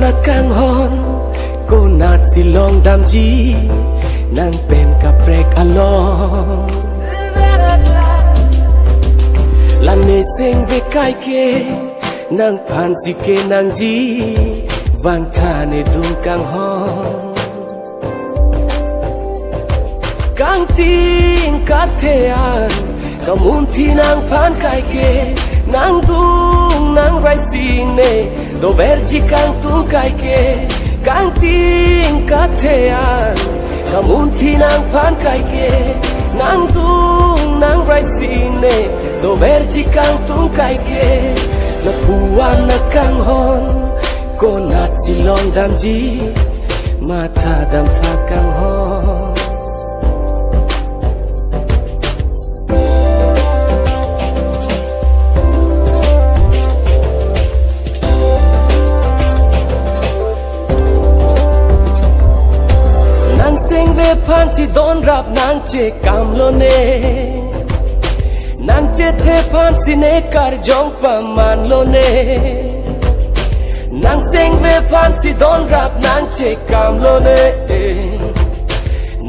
na kang hon cô nát si long đam chi nàng bên cặp rek along là nề sinh về cái kê nàng phan si kê nàng chi vang tha nề dung kang hon kang tin cả thế an cả muốn thi nàng phan cái kê nàng dung nàng rai si nề do vergi kang tung kai ke kang tin ka thean ka mun thi nang phan kai ke nang tung nang rai sine do vergi kang tung kai ke na puan na kang hon ko na silong dam ji ma tha dam tha kang hon sinh về phan chỉ đón rap nàng che cam lo ne nàng che the phan si ne kar jong pa man lo ne nàng sinh về phan chỉ đón rap nàng che cam lo ne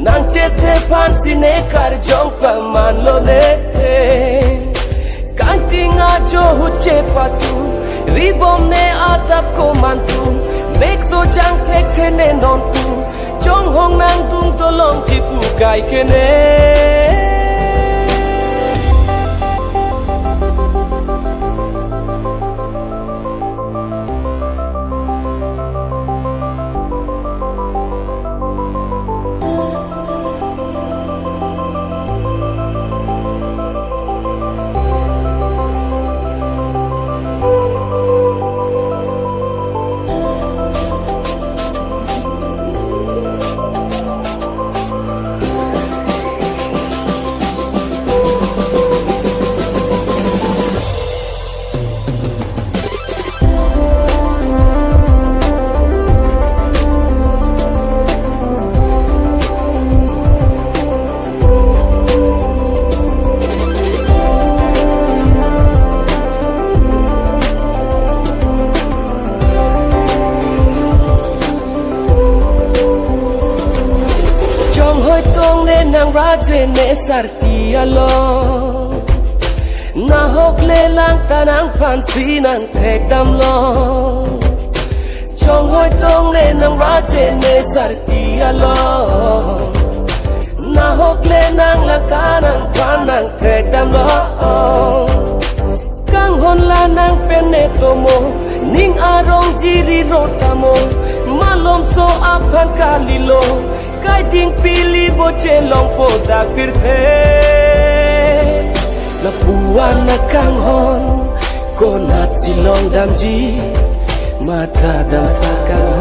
nàng che the phan si ne kar jong pa man lo ne kang tinga jo hu che pa tu ribom ne atap ko man tu mek so jang thek the ne non tu trong hong nang tung to long chi pu kai kene nàng ra trên nệ sarti alo na hok le lang ta nàng phan si nàng thek đam lo trong hoi tông le nàng ra trên nệ sarti alo na hok le nàng lang ta nàng phan nàng thek đam lo kang hon la nàng pen ne tomo ning arong jiri rotamo malom so aphan kalilo cái tiếng pili bo che long po da pirthe na puan na kang hon ko na silong dam ji ma tha dam tha kang